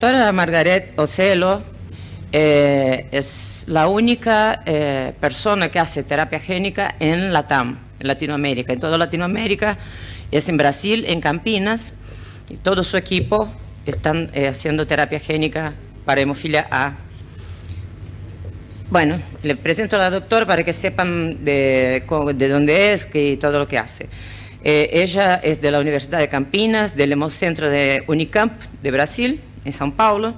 Doctora Margaret Ocelo es la única persona que hace terapia génica en LATAM, en Latinoamérica. En toda Latinoamérica, es en Brasil, en Campinas, y todo su equipo están haciendo terapia génica para hemofilia A. Bueno, le presento a la doctora para que sepan de dónde es y todo lo que hace. Ella es de la Universidad de Campinas, del Hemocentro de Unicamp de Brasil, en São Paulo.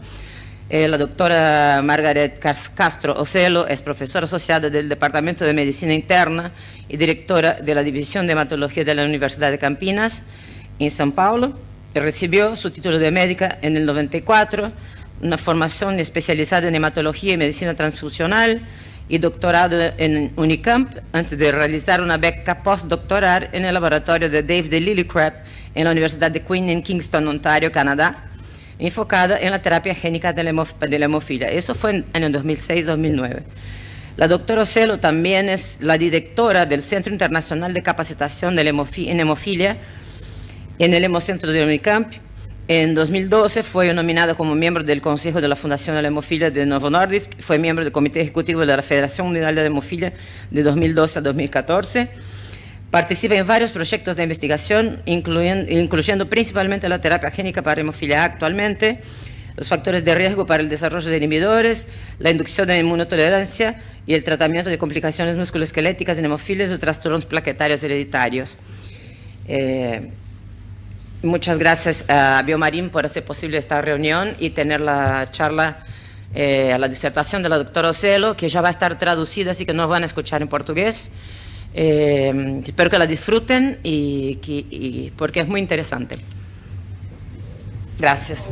La doctora Margaret Castro Ocelo es profesora asociada del Departamento de Medicina Interna y directora de la División de Hematología de la Universidad de Campinas, en São Paulo. Recibió su título de médica en el 94, una formación especializada en hematología y medicina transfusional y doctorado en Unicamp antes de realizar una beca postdoctoral en el laboratorio de David Lillicrap en la Universidad de Queen en Kingston, Ontario, Canadá, enfocada en la terapia génica de la hemofilia. Eso fue en el año 2006-2009. La doctora Ocelo también es la directora del Centro Internacional de Capacitación en Hemofilia en el Hemocentro de Unicamp. En 2012 fue nominada como miembro del Consejo de la Fundación de la Hemofilia de Novo Nordisk, fue miembro del Comité Ejecutivo de la Federación Mundial de Hemofilia de 2012 a 2014. Participa en varios proyectos de investigación, incluyendo principalmente la terapia génica para hemofilia A actualmente, los factores de riesgo para el desarrollo de inhibidores, la inducción de inmunotolerancia y el tratamiento de complicaciones musculoesqueléticas en hemofilias o trastornos plaquetarios hereditarios. Muchas gracias a Biomarin por hacer posible esta reunión y tener la charla, la disertación de la doctora Ocelo, que ya va a estar traducida, así que no van a escuchar en portugués. Espero que la disfruten porque es muy interesante. Gracias.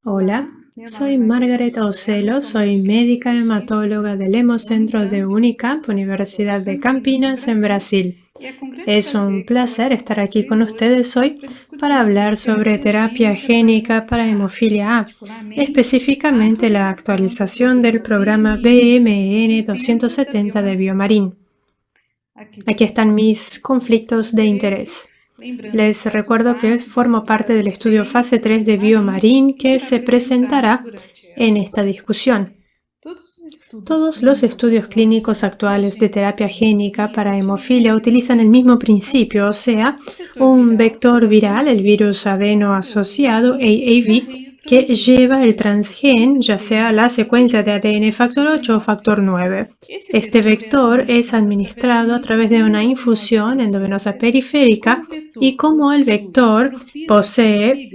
Hola, soy Margaret Ocelo, soy médica hematóloga del Hemocentro de Unicamp, Universidad de Campinas, en Brasil. Es un placer estar aquí con ustedes hoy para hablar sobre terapia génica para hemofilia A, específicamente la actualización del programa BMN 270 de Biomarin. Aquí están mis conflictos de interés. Les recuerdo que formo parte del estudio fase 3 de Biomarin que se presentará en esta discusión. Todos los estudios clínicos actuales de terapia génica para hemofilia utilizan el mismo principio, o sea, un vector viral, el virus adeno asociado AAV, que lleva el transgen, ya sea la secuencia de ADN factor 8 o factor 9. Este vector es administrado a través de una infusión endovenosa periférica y como el vector posee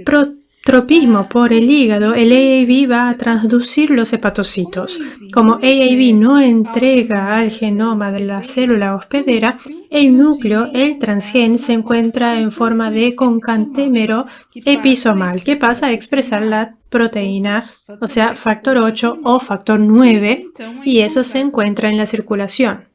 tropismo por el hígado, el AAV va a transducir los hepatocitos. Como AAV no entrega al genoma de la célula hospedera, el núcleo, el transgen, se encuentra en forma de concantémero episomal, que pasa a expresar la proteína, o sea, factor 8 o factor 9, y eso se encuentra en la circulación.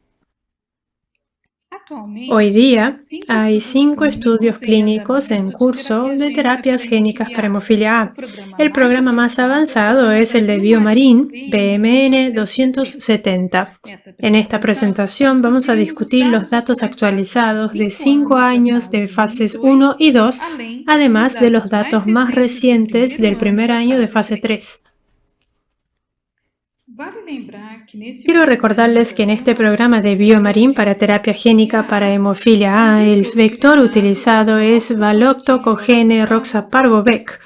Hoy día hay 5 estudios clínicos en curso de terapias génicas para hemofilia A. El programa más avanzado es el de Biomarin, BMN 270. En esta presentación vamos a discutir los datos actualizados de 5 años de fases 1 y 2, además de los datos más recientes del primer año de fase 3. Quiero recordarles que en este programa de Biomarin para terapia génica para hemofilia A, el vector utilizado es Valoctocogene roxaparvovec,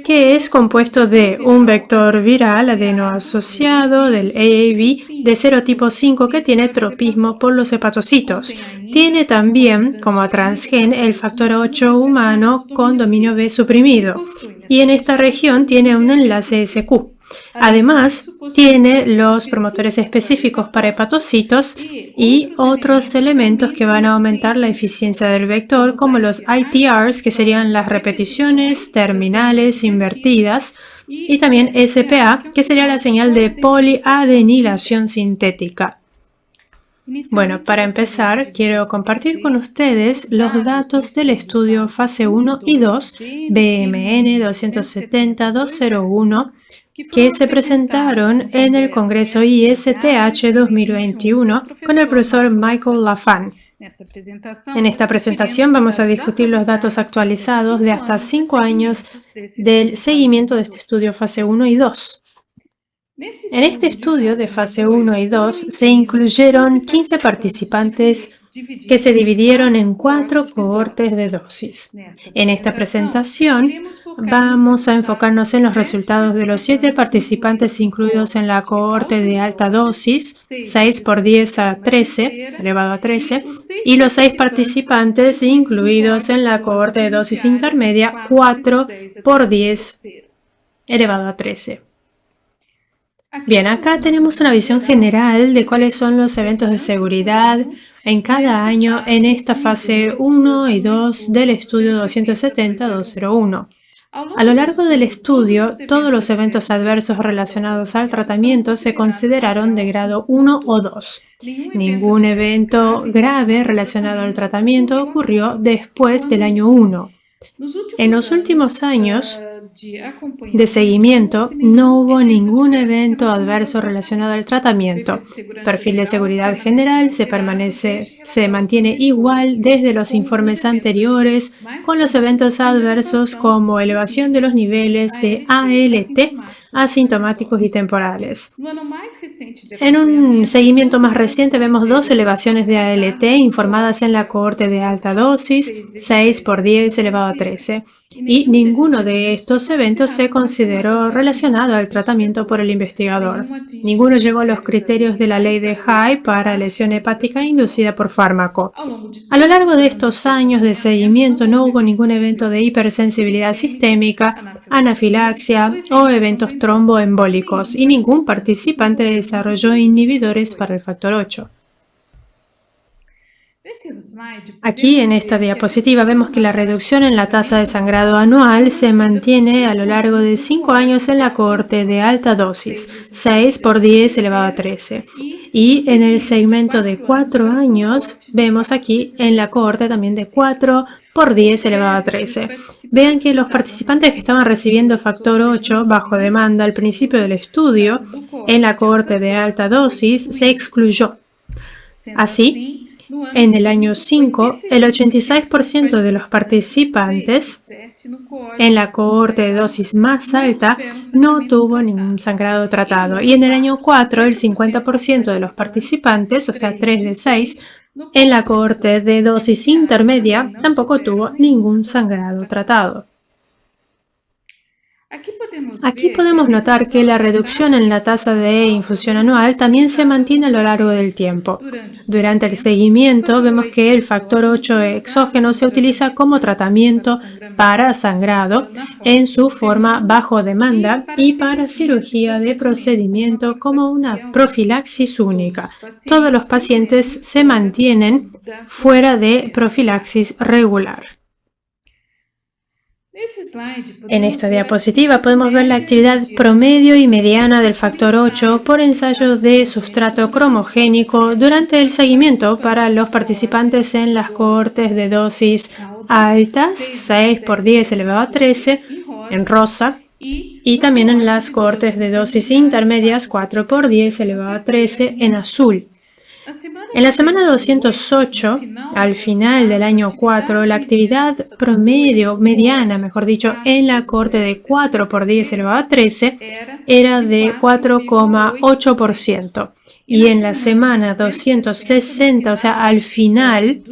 que es compuesto de un vector viral adenoasociado del AAV de serotipo 5 que tiene tropismo por los hepatocitos. Tiene también como transgen el factor 8 humano con dominio B suprimido y en esta región tiene un enlace SQ. Además, tiene los promotores específicos para hepatocitos y otros elementos que van a aumentar la eficiencia del vector, como los ITRs, que serían las repeticiones terminales invertidas, y también SPA, que sería la señal de poliadenilación sintética. Bueno, para empezar, quiero compartir con ustedes los datos del estudio fase 1 y 2, BMN 270-201, que se presentaron en el Congreso ISTH 2021 con el profesor Michael Lafan. En esta presentación vamos a discutir los datos actualizados de hasta 5 años del seguimiento de este estudio fase 1 y 2. En este estudio de fase 1 y 2 se incluyeron 15 participantes que se dividieron en 4 cohortes de dosis. En esta presentación vamos a enfocarnos en los resultados de los 7 participantes incluidos en la cohorte de alta dosis, 6 por 10 a 13, elevado a 13, y los 6 participantes incluidos en la cohorte de dosis intermedia, 4 por 10, elevado a 13. Bien, acá tenemos una visión general de cuáles son los eventos de seguridad en cada año en esta fase 1 y 2 del estudio 270-201. A lo largo del estudio, todos los eventos adversos relacionados al tratamiento se consideraron de grado 1 o 2. Ningún evento grave relacionado al tratamiento ocurrió después del año 1. En los últimos años de seguimiento, no hubo ningún evento adverso relacionado al tratamiento. El perfil de seguridad general se mantiene igual desde los informes anteriores, con los eventos adversos como elevación de los niveles de ALT asintomáticos y temporales. En un seguimiento más reciente vemos 2 elevaciones de ALT informadas en la cohorte de alta dosis, 6 por 10 elevado a 13, y ninguno de estos eventos se consideró relacionado al tratamiento por el investigador. Ninguno llegó a los criterios de la ley de High para lesión hepática inducida por fármaco. A lo largo de estos años de seguimiento no hubo ningún evento de hipersensibilidad sistémica, anafilaxia o eventos tromboembólicos, y ningún participante desarrolló inhibidores para el factor 8. Aquí en esta diapositiva vemos que la reducción en la tasa de sangrado anual se mantiene a lo largo de 5 años en la cohorte de alta dosis, 6 por 10 elevado a 13. Y en el segmento de 4 años vemos aquí en la cohorte también de 4 por 10 elevado a 13. Vean que los participantes que estaban recibiendo factor 8 bajo demanda al principio del estudio, en la cohorte de alta dosis, se excluyó. Así, en el año 5, el 86% de los participantes en la cohorte de dosis más alta no tuvo ningún sangrado tratado. Y en el año 4, el 50% de los participantes, o sea, 3 de 6, en la cohorte de dosis intermedia tampoco tuvo ningún sangrado tratado. Aquí podemos notar que la reducción en la tasa de infusión anual también se mantiene a lo largo del tiempo. Durante el seguimiento vemos que el factor 8 exógeno se utiliza como tratamiento para sangrado en su forma bajo demanda y para cirugía de procedimiento como una profilaxis única. Todos los pacientes se mantienen fuera de profilaxis regular. En esta diapositiva podemos ver la actividad promedio y mediana del factor 8 por ensayo de sustrato cromogénico durante el seguimiento para los participantes en las cohortes de dosis altas, 6 por 10 elevado a 13, en rosa, y también en las cohortes de dosis intermedias, 4 por 10 elevado a 13, en azul. En la semana 208, al final del año 4, la actividad promedio, mediana, mejor dicho, en la cohorte de 4 por 10 elevado a 13 era de 4,8%. Y en la semana 260, o sea, al final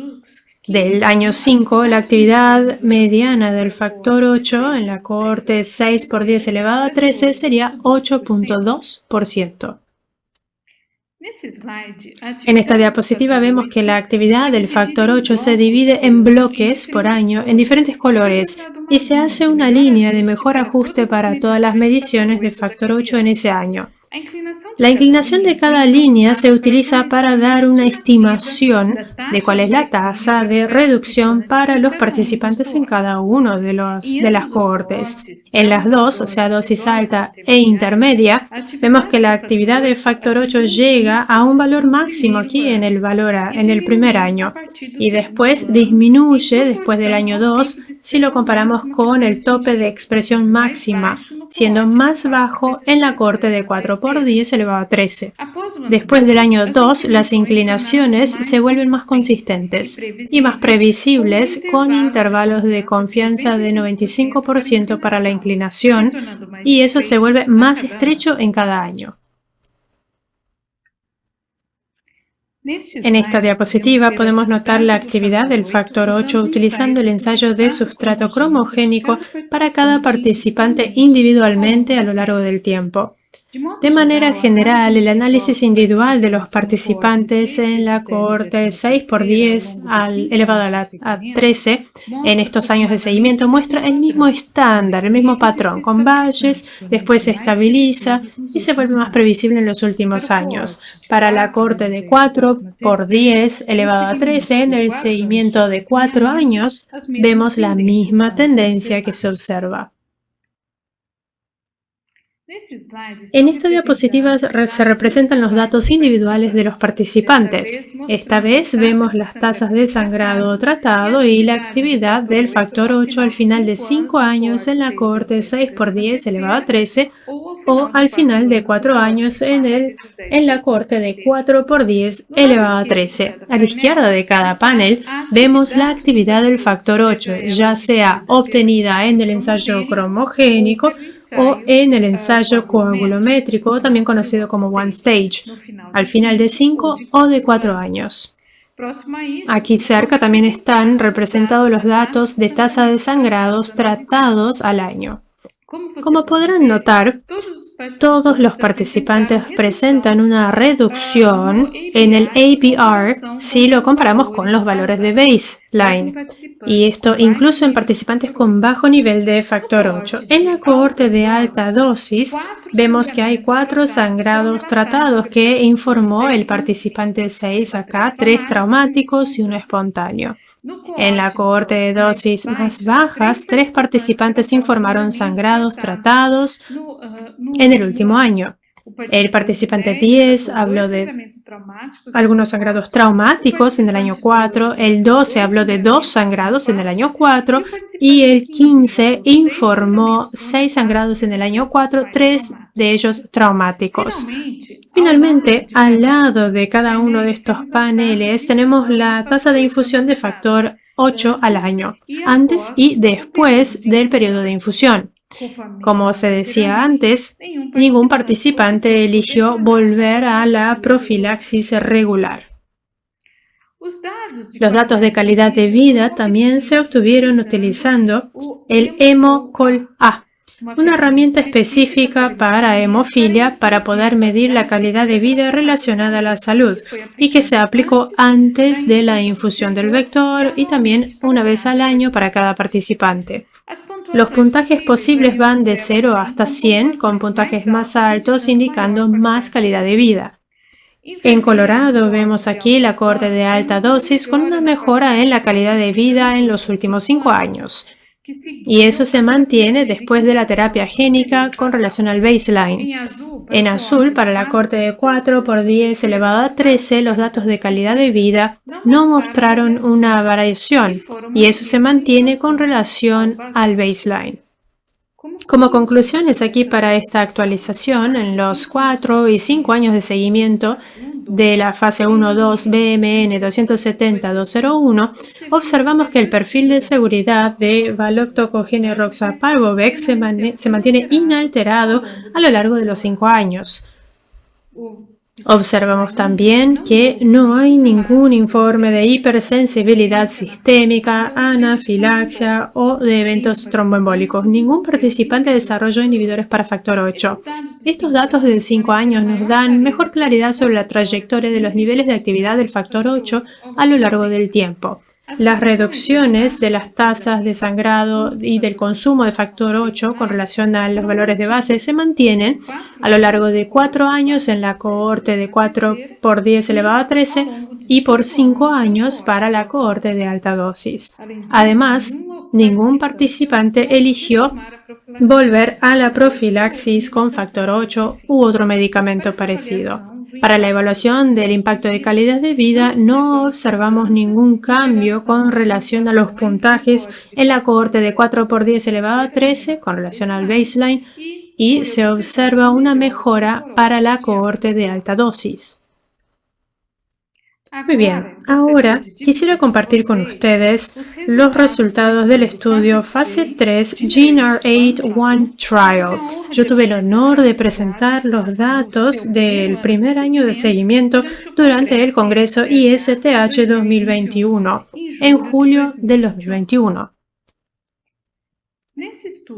del año 5, la actividad mediana del factor 8 en la cohorte 6 por 10 elevado a 13 sería 8,2%. En esta diapositiva vemos que la actividad del factor 8 se divide en bloques por año en diferentes colores y se hace una línea de mejor ajuste para todas las mediciones de factor 8 en ese año. La inclinación de cada línea se utiliza para dar una estimación de cuál es la tasa de reducción para los participantes en cada uno de las cohortes. En las dos, o sea, dosis alta e intermedia, vemos que la actividad de factor 8 llega a un valor máximo aquí en el primer año y después disminuye después del año 2 si lo comparamos con el tope de expresión máxima, siendo más bajo en la cohorte de 4 por 10 elevado a 13. Después del año 2, las inclinaciones se vuelven más consistentes y más previsibles, con intervalos de confianza de 95% para la inclinación, y eso se vuelve más estrecho en cada año. En esta diapositiva podemos notar la actividad del factor 8 utilizando el ensayo de sustrato cromogénico para cada participante individualmente a lo largo del tiempo. De manera general, el análisis individual de los participantes en la cohorte 6 por 10 elevado a 13 en estos años de seguimiento muestra el mismo estándar, el mismo patrón, con valles, después se estabiliza y se vuelve más previsible en los últimos años. Para la cohorte de 4 por 10 elevado a 13, en el seguimiento de 4 años, vemos la misma tendencia que se observa. En esta diapositiva se representan los datos individuales de los participantes. Esta vez vemos las tasas de sangrado tratado y la actividad del factor 8 al final de 5 años en la cohorte 6 por 10 elevado a 13 o al final de 4 años en la cohorte de 4 por 10 elevado a 13. A la izquierda de cada panel vemos la actividad del factor 8, ya sea obtenida en el ensayo cromogénico o en el ensayo coagulométrico, también conocido como one stage, al final de 5 o de 4 años. Aquí cerca también están representados los datos de tasa de sangrados tratados al año. Como podrán notar, todos los participantes presentan una reducción en el ABR si lo comparamos con los valores de baseline, y esto incluso en participantes con bajo nivel de factor 8. En la cohorte de alta dosis vemos que hay 4 sangrados tratados que informó el participante 6 acá, 3 traumáticos y 1 espontáneo. En la cohorte de dosis más bajas, 3 participantes informaron sangrados tratados en el último año. El participante 10 habló de algunos sangrados traumáticos en el año 4, el 12 habló de 2 sangrados en el año 4 y el 15 informó 6 sangrados en el año 4, 3 de ellos traumáticos. Finalmente, al lado de cada uno de estos paneles tenemos la tasa de infusión de factor 8 al año, antes y después del periodo de infusión. Como se decía antes, ningún participante eligió volver a la profilaxis regular. Los datos de calidad de vida también se obtuvieron utilizando el HemoCol-A, una herramienta específica para hemofilia para poder medir la calidad de vida relacionada a la salud y que se aplicó antes de la infusión del vector y también una vez al año para cada participante. Los puntajes posibles van de 0 hasta 100, con puntajes más altos indicando más calidad de vida. En Colorado vemos aquí la cohorte de alta dosis con una mejora en la calidad de vida en los últimos 5 años. Y eso se mantiene después de la terapia génica con relación al baseline. En azul, para la cohorte de 4 por 10 elevado a 13, los datos de calidad de vida no mostraron una variación, y eso se mantiene con relación al baseline. Como conclusiones aquí para esta actualización, en los 4 y 5 años de seguimiento de la fase 1-2 BMN 270-201, observamos que el perfil de seguridad de Valoctocogene roxaparvovec se mantiene inalterado a lo largo de los 5 años. Observamos también que no hay ningún informe de hipersensibilidad sistémica, anafilaxia o de eventos tromboembólicos. Ningún participante desarrolló inhibidores para factor 8. Estos datos de 5 años nos dan mejor claridad sobre la trayectoria de los niveles de actividad del factor 8 a lo largo del tiempo. Las reducciones de las tasas de sangrado y del consumo de factor 8 con relación a los valores de base se mantienen a lo largo de 4 años en la cohorte de 4 por 10 elevado a 13 y por 5 años para la cohorte de alta dosis. Además, ningún participante eligió volver a la profilaxis con factor 8 u otro medicamento parecido. Para la evaluación del impacto de calidad de vida, no observamos ningún cambio con relación a los puntajes en la cohorte de 4 por 10 elevado a 13 con relación al baseline y se observa una mejora para la cohorte de alta dosis. Muy bien, ahora quisiera compartir con ustedes los resultados del estudio fase 3 GeneR8-1 Trial. Yo tuve el honor de presentar los datos del primer año de seguimiento durante el Congreso ISTH 2021, en julio del 2021.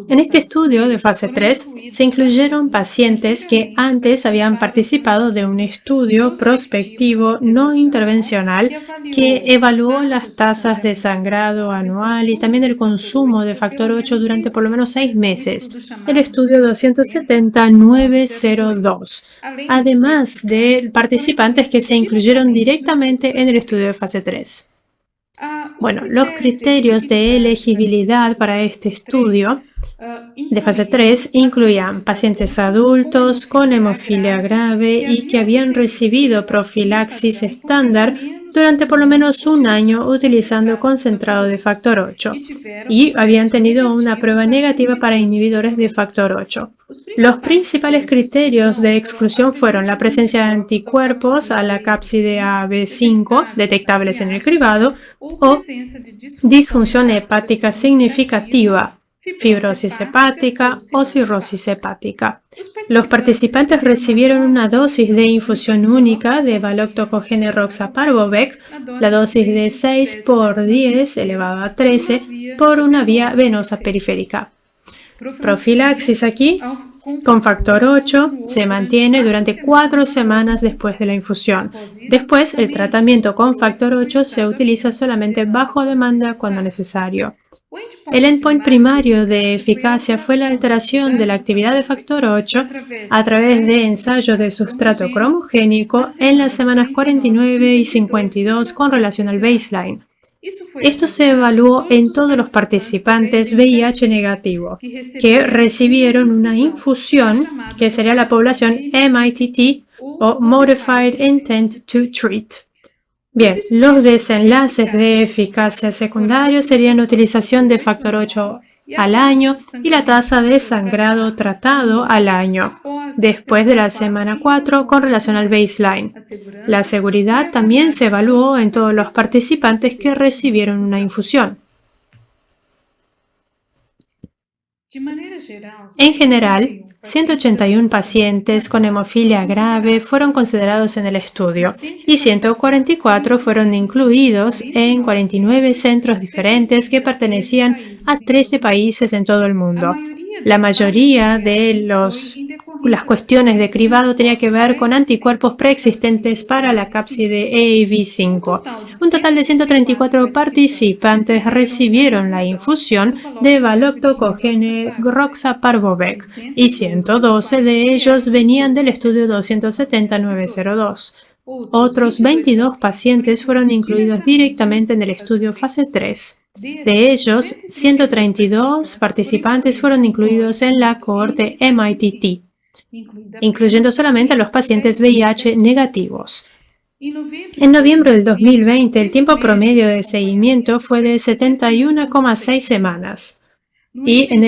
En este estudio de fase 3 se incluyeron pacientes que antes habían participado de un estudio prospectivo no intervencional que evaluó las tasas de sangrado anual y también el consumo de factor 8 durante por lo menos 6 meses, el estudio 270-902, además de participantes que se incluyeron directamente en el estudio de fase 3. Bueno, los criterios de elegibilidad para este estudio de fase 3 incluían pacientes adultos con hemofilia grave y que habían recibido profilaxis estándar durante por lo menos un año utilizando concentrado de factor 8 y habían tenido una prueba negativa para inhibidores de factor 8. Los principales criterios de exclusión fueron la presencia de anticuerpos a la cápside AB5 detectables en el cribado o disfunción hepática significativa, fibrosis hepática o cirrosis hepática. Los participantes recibieron una dosis de infusión única de Valoctocogene roxaparvovec, la dosis de 6 por 10 elevado a 13 por una vía venosa periférica. Profilaxis aquí con factor 8 se mantiene durante 4 semanas después de la infusión. Después, el tratamiento con factor 8 se utiliza solamente bajo demanda cuando necesario. El endpoint primario de eficacia fue la alteración de la actividad de factor 8 a través de ensayos de sustrato cromogénico en las semanas 49 y 52 con relación al baseline. Esto se evaluó en todos los participantes VIH negativo que recibieron una infusión que sería la población MITT o Modified Intent to Treat. Bien, los desenlaces de eficacia secundarios serían utilización de factor 8 al año y la tasa de sangrado tratado al año, después de la semana 4 con relación al baseline. La seguridad también se evaluó en todos los participantes que recibieron una infusión. En general, 181 pacientes con hemofilia grave fueron considerados en el estudio y 144 fueron incluidos en 49 centros diferentes que pertenecían a 13 países en todo el mundo. La mayoría de las cuestiones de cribado tenía que ver con anticuerpos preexistentes para la cápside EAV5. Un total de 134 participantes recibieron la infusión de Valoctocogene roxaparvovec y 112 de ellos venían del estudio 270-902. Otros 22 pacientes fueron incluidos directamente en el estudio fase 3. De ellos, 132 participantes fueron incluidos en la cohorte MITT, incluyendo solamente a los pacientes VIH negativos. En noviembre del 2020, el tiempo promedio de seguimiento fue de 71,6 semanas. Y en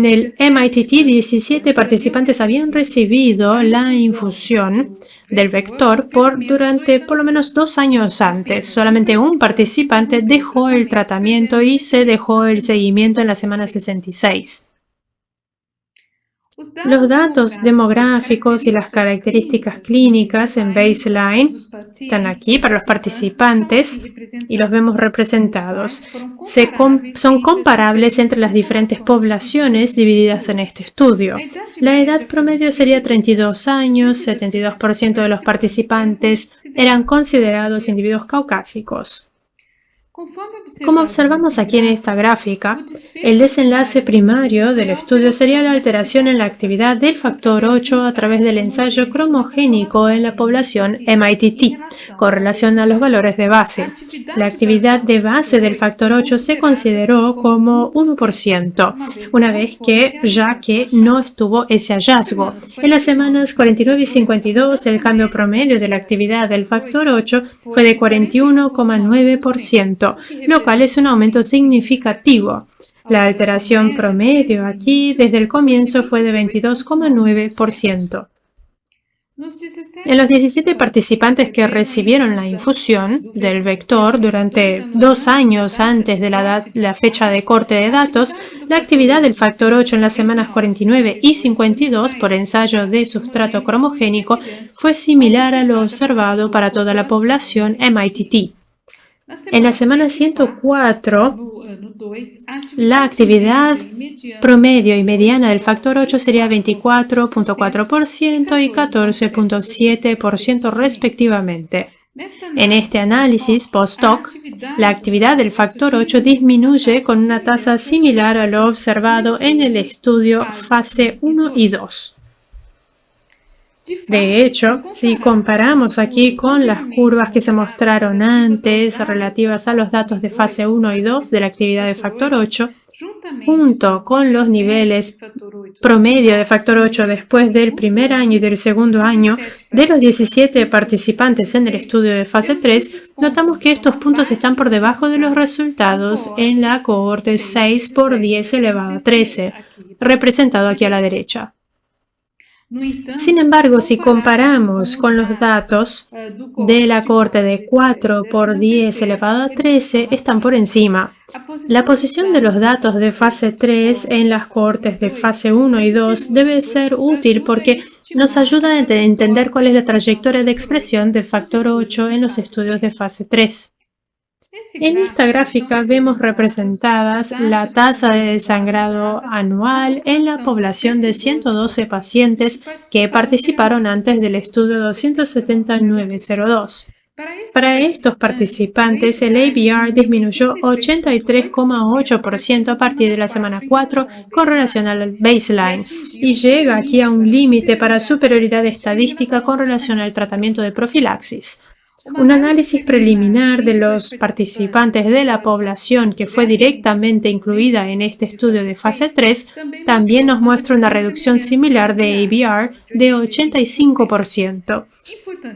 el MITT, 17 participantes habían recibido la infusión del vector durante por lo menos 2 años antes. Solamente un participante dejó el tratamiento y se dejó el seguimiento en la semana 66. Los datos demográficos y las características clínicas en baseline están aquí para los participantes y los vemos representados. Son comparables entre las diferentes poblaciones divididas en este estudio. La edad promedio sería 32 años, 72% de los participantes eran considerados individuos caucásicos. Como observamos aquí en esta gráfica, el desenlace primario del estudio sería la alteración en la actividad del factor 8 a través del ensayo cromogénico en la población MITT, con relación a los valores de base. La actividad de base del factor 8 se consideró como 1%, una vez que no estuvo ese hallazgo. En las semanas 49 y 52, el cambio promedio de la actividad del factor 8 fue de 41,9%. Lo cual es un aumento significativo. La alteración promedio aquí desde el comienzo fue de 22,9%. En los 17 participantes que recibieron la infusión del vector durante 2 años antes de la fecha de corte de datos, la actividad del factor 8 en las semanas 49 y 52 por ensayo de sustrato cromogénico fue similar a lo observado para toda la población MITT. En la semana 104, la actividad promedio y mediana del factor 8 sería 24,4% y 14,7% respectivamente. En este análisis post-hoc, la actividad del factor 8 disminuye con una tasa similar a lo observado en el estudio fase 1 y 2. De hecho, si comparamos aquí con las curvas que se mostraron antes relativas a los datos de fase 1 y 2 de la actividad de factor 8, junto con los niveles promedio de factor 8 después del primer año y del segundo año de los 17 participantes en el estudio de fase 3, notamos que estos puntos están por debajo de los resultados en la cohorte 6 por 10 elevado a 13, representado aquí a la derecha. Sin embargo, si comparamos con los datos de la cohorte de 4 por 10 elevado a 13, están por encima. La posición de los datos de fase 3 en las cohortes de fase 1 y 2 debe ser útil porque nos ayuda a entender cuál es la trayectoria de expresión del factor 8 en los estudios de fase 3. En esta gráfica vemos representadas la tasa de desangrado anual en la población de 112 pacientes que participaron antes del estudio 27902. Para estos participantes, el ABR disminuyó 83,8% a partir de la semana 4 con relación al baseline y llega aquí a un límite para superioridad estadística con relación al tratamiento de profilaxis. Un análisis preliminar de los participantes de la población que fue directamente incluida en este estudio de fase 3 también nos muestra una reducción similar de ABR de 85%.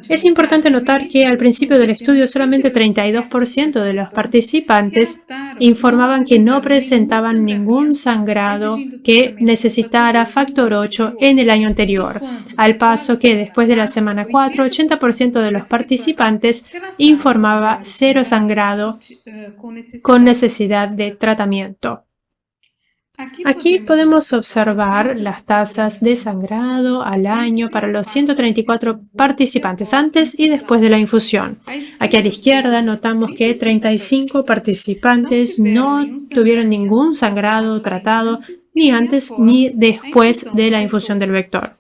Es importante notar que al principio del estudio solamente 32% de los participantes informaban que no presentaban ningún sangrado que necesitara factor 8 en el año anterior, al paso que después de la semana 4, 80% de los participantes informaba cero sangrado con necesidad de tratamiento. Aquí podemos observar las tasas de sangrado al año para los 134 participantes antes y después de la infusión. Aquí a la izquierda notamos que 35 participantes no tuvieron ningún sangrado tratado ni antes ni después de la infusión del vector.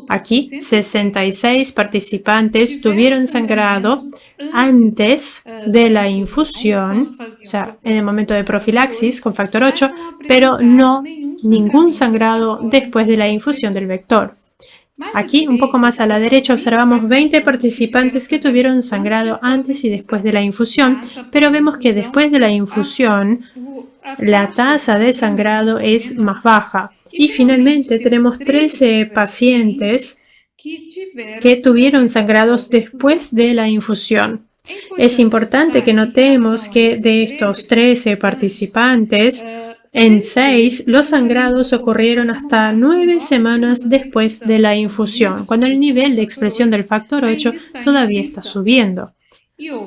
Aquí, 66 participantes tuvieron sangrado antes de la infusión, o sea, en el momento de profilaxis con factor 8, pero no ningún sangrado después de la infusión del vector. Aquí, un poco más a la derecha, observamos 20 participantes que tuvieron sangrado antes y después de la infusión, pero vemos que después de la infusión, la tasa de sangrado es más baja. Y finalmente tenemos 13 pacientes que tuvieron sangrados después de la infusión. Es importante que notemos que de estos 13 participantes, en 6 los sangrados ocurrieron hasta 9 semanas después de la infusión, cuando el nivel de expresión del factor 8 todavía está subiendo.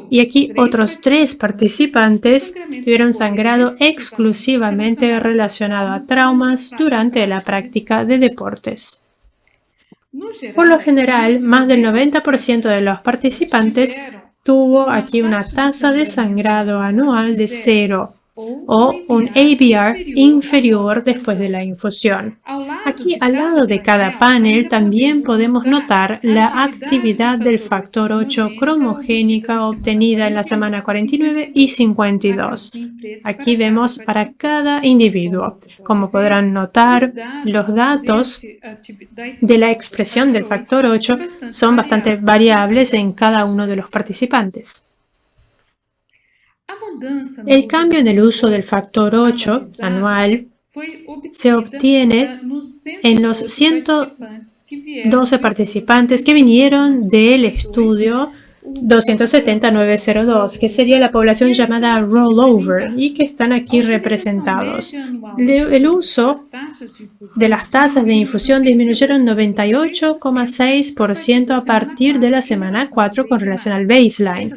Y aquí otros 3 participantes tuvieron sangrado exclusivamente relacionado a traumas durante la práctica de deportes. Por lo general, más del 90% de los participantes tuvo aquí una tasa de sangrado anual de 0 o un ABR inferior después de la infusión. Aquí al lado de cada panel también podemos notar la actividad del factor 8 cromogénica obtenida en la semana 49 y 52. Aquí vemos para cada individuo. Como podrán notar, los datos de la expresión del factor 8 son bastante variables en cada uno de los participantes. El cambio en el uso del factor 8 anual se obtiene en los 112 participantes que vinieron del estudio 270.902, que sería la población llamada rollover y que están aquí representados. El uso de las tasas de infusión disminuyeron 98,6% a partir de la semana 4 con relación al baseline.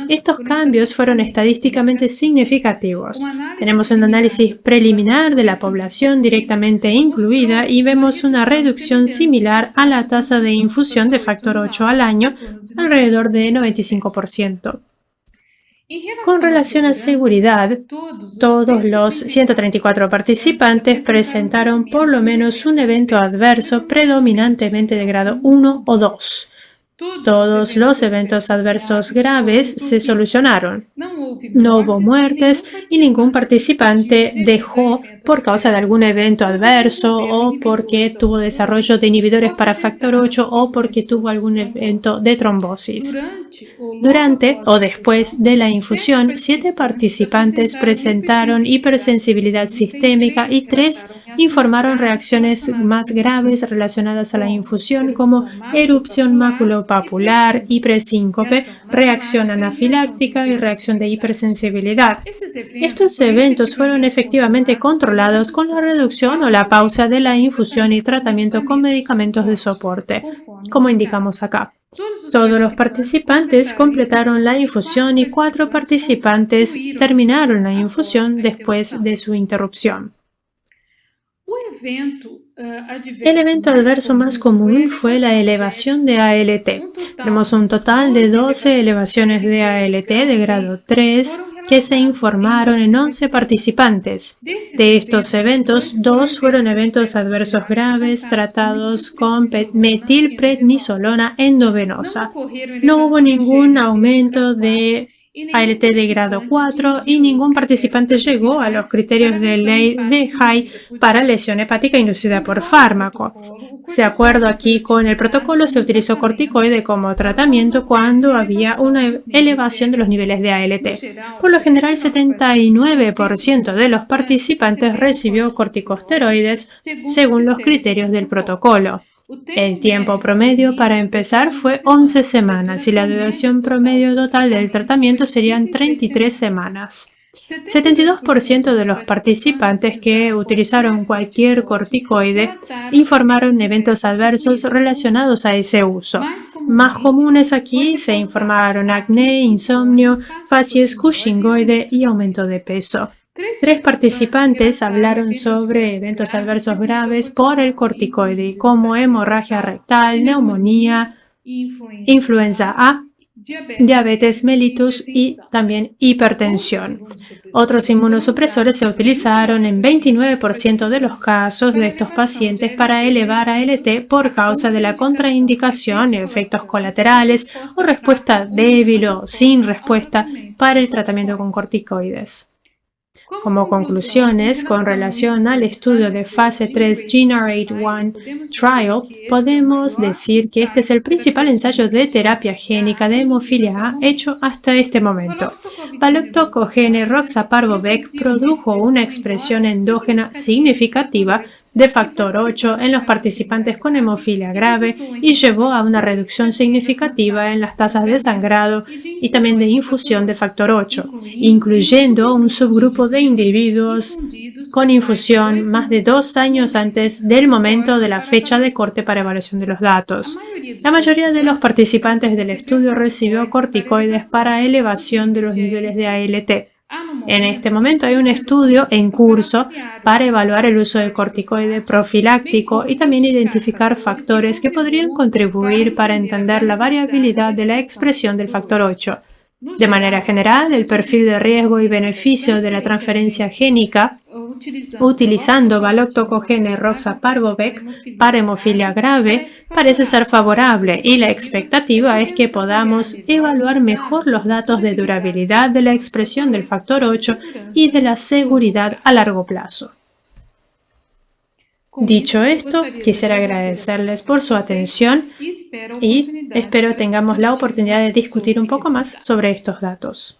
Estos cambios fueron estadísticamente significativos. Tenemos un análisis preliminar de la población directamente incluida y vemos una reducción similar a la tasa de infusión de factor 8 al año, alrededor de 95%. Con relación a seguridad, todos los 134 participantes presentaron por lo menos un evento adverso predominantemente de grado 1 o 2. Todos los eventos adversos graves se solucionaron. No hubo muertes y ningún participante dejó por causa de algún evento adverso o porque tuvo desarrollo de inhibidores para factor 8 o porque tuvo algún evento de trombosis. Durante o después de la infusión, 7 participantes presentaron hipersensibilidad sistémica y 3 informaron reacciones más graves relacionadas a la infusión como erupción maculopapular, hipersíncope, reacción anafiláctica y reacción de hipersensibilidad. Estos eventos fueron efectivamente controlados con la reducción o la pausa de la infusión y tratamiento con medicamentos de soporte, como indicamos acá. Todos los participantes completaron la infusión y 4 participantes terminaron la infusión después de su interrupción. El evento adverso más común fue la elevación de ALT. Tenemos un total de 12 elevaciones de ALT de grado 3 que se informaron en 11 participantes. De estos eventos, 2 fueron eventos adversos graves tratados con metilprednisolona endovenosa. No hubo ningún aumento de ALT de grado 4 y ningún participante llegó a los criterios de ley de High para lesión hepática inducida por fármaco. De acuerdo aquí con el protocolo, se utilizó corticoide como tratamiento cuando había una elevación de los niveles de ALT. Por lo general, 79% de los participantes recibió corticosteroides según los criterios del protocolo. El tiempo promedio para empezar fue 11 semanas y la duración promedio total del tratamiento serían 33 semanas. 72% de los participantes que utilizaron cualquier corticoide informaron eventos adversos relacionados a ese uso. Más comunes aquí se informaron acné, insomnio, facies cushingoide y aumento de peso. 3 participantes hablaron sobre eventos adversos graves por el corticoide, como hemorragia rectal, neumonía, influenza A, diabetes mellitus y también hipertensión. Otros inmunosupresores se utilizaron en 29% de los casos de estos pacientes para elevar ALT por causa de la contraindicación, efectos colaterales o respuesta débil o sin respuesta para el tratamiento con corticoides. Como conclusiones, con relación al estudio de fase 3 GENERATE-1 Trial, podemos decir que este es el principal ensayo de terapia génica de hemofilia A hecho hasta este momento. Valoctocogene roxaparvovec produjo una expresión endógena significativa de factor 8 en los participantes con hemofilia grave y llevó a una reducción significativa en las tasas de sangrado y también de infusión de factor 8, incluyendo un subgrupo de individuos con infusión más de 2 años antes del momento de la fecha de corte para evaluación de los datos. La mayoría de los participantes del estudio recibió corticoides para elevación de los niveles de ALT. En este momento hay un estudio en curso para evaluar el uso de corticoide profiláctico y también identificar factores que podrían contribuir para entender la variabilidad de la expresión del factor 8. De manera general, el perfil de riesgo y beneficio de la transferencia génica utilizando valoctocogene roxaparvovec para hemofilia grave parece ser favorable y la expectativa es que podamos evaluar mejor los datos de durabilidad de la expresión del factor 8 y de la seguridad a largo plazo. Dicho esto, quisiera agradecerles por su atención y espero tengamos la oportunidad de discutir un poco más sobre estos datos.